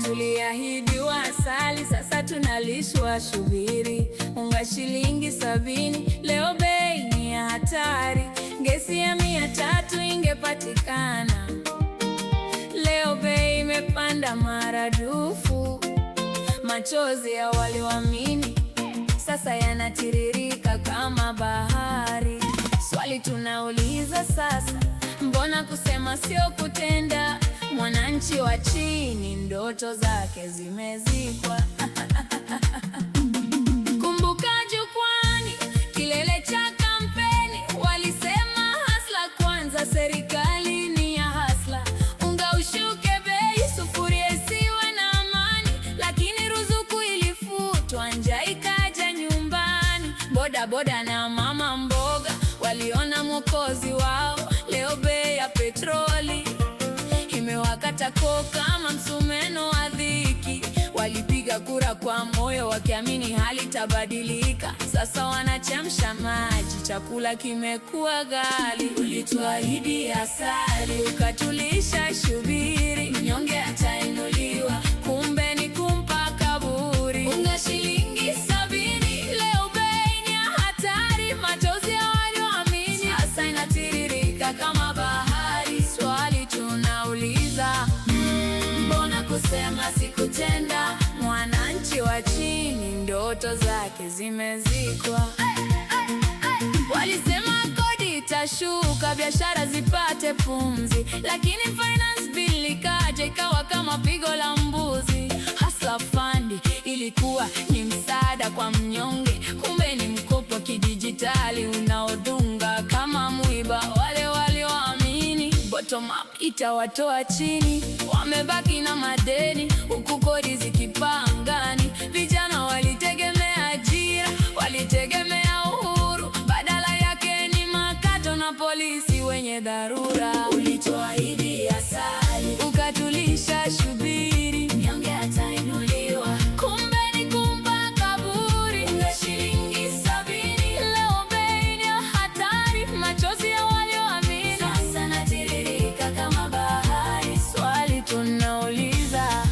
Tuliahidiwa asali, sasa tunalishwa shubiri. Unga shilingi 70, leo bei ni ya hatari. Gesi ya 300 ingepatikana, leo bei imepanda maradufu. Machozi ya walioamini sasa yanatiririka kama bahari. Swali tunauliza sasa, mbona kusema sio kutenda? Mwananchi wa chini ndoto zake zimezikwa. Kumbuka jukwani, kilele cha kampeni, walisema hasla kwanza, serikali ni ya hasla. Unga ushuke bei, sufuria isiwe na amani, lakini ruzuku ilifutwa, njaa ikaja nyumbani. Boda boda na mama mboga waliona mwokozi wao, leo bei ya petroli imewakata koo kama msumeno wa dhiki. Walipiga kura kwa moyo wakiamini hali tabadilika, sasa wanachemsha maji, chakula kimekuwa ghali. Ulituahidi asali, ukatulisha shubiri, mnyonge atainuliwa, kumbe ni kumpa kaburi. Unga shilingi 70, leo bei ni ya hatari. Machozi ya walioamini sasa inatiririka kama bahari. Swali tunauliza, mbona kusema si kutenda? Mwananchi wa chini ndoto zake zimezikwa. Walisema kodi itashuka, biashara zipate pumzi, lakini finance bill ikaja ikawa kama pigo la mbuzi. Hustler Fund ilikuwa ni msaada kwa mnyonge, kumbe ni mkopo kidijitali unaodunga kama mwiba. Wale walioamini bottom up itawatoa chini, wamebaki na madeni huku kodi zikipaa angani. Vijana walitegemea ajira, walitegemea uhuru, badala yake ni makato na polisi wenye dharura. Ulituahidi asali, ukatulisha shubiri, mnyonge atainuliwa, kumbe ni kumpa kaburi. Unga shilingi 70, leo bei ni ya hatari. Machozi ya walioamini sasa yanatiririka kama bahari. Swali tunauliza,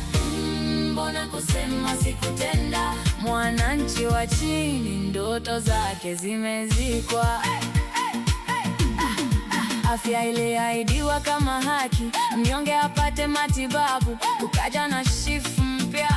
mbona kusema si kutenda? Mwananchi wa chini ndoto zake zimezikwa. Afya iliahidiwa kama haki, mnyonge apate matibabu. Ukaja na shift mpya,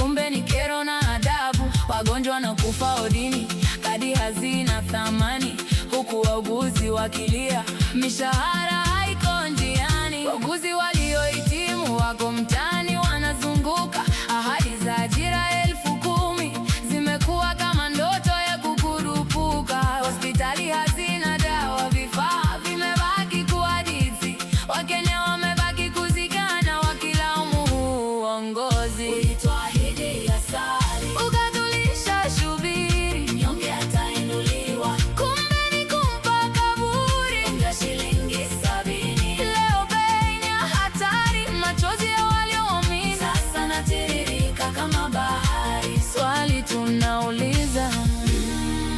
kumbe ni kero na adabu. Wagonjwa na kufa odini, kadi hazina thamani, huku wauguzi wakilia mishahara haiko njiani. Wauguzi waliohitimu wako mtaani wanazunguka, ahadi za ajira 10,000 zimekuwa kama ndoto ya kukurupuka. Hospitali hazina dawa, vifaa vimebaki kuhadithi, Wakenya wamebaki kuzigana wakilaumu uongozi. Ulituahidi asali, ukatulisha shubiri, mnyonge atainuliwa, kumbe ni kumpa kaburi. Unga shilingi 70, leo bei ni ya hatari. Machozi ya walioamini sasa yanatiririka kama bahari. Swali tunauliza,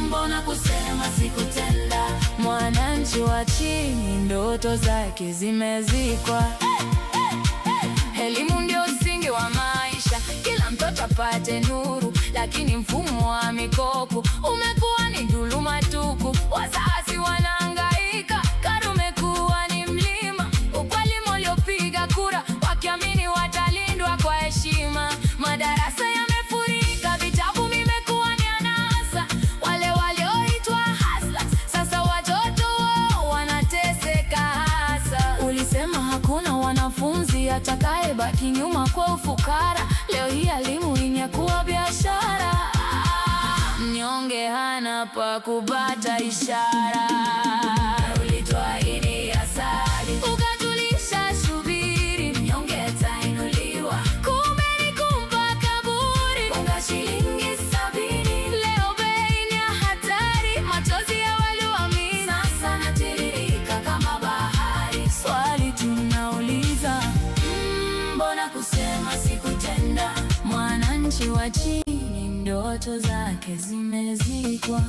mbona kusema si kutenda? Mwananchi wa chini ndoto zake zimezikwa. Elimu ndio msingi wa maisha, kila mtoto apate nuru, lakini mfumo wa mikopo umekuwa ni dhuluma tupu. Wazazi wanahangaika, karo umekuwa ni mlima. Walimu waliopiga kura wakiamini watalindwa kwa heshima. Madarasa yamefurika, vitabu vimekuwa ni anasa. Wale walioitwa hustlers sasa watoto wao wanateseka hasa. Ulisema hakuna wanafunzi atakayebaki nyuma kwa ufukara, leo hii elimu imekuwa biashara. Mnyonge hana pa kupata ishara. Ulituahidi asali, ukatulisha shubiri, mnyonge atainuliwa, kumbe ni kumpa kaburi. Unga shilingi 70, leo bei ni ya hatari. Machozi ya walioamini sasa yanatiririka kama bahari. Swali tunauliza, mbona kusema si kutenda? Mwananchi wa chini ndoto zake zimezikwa.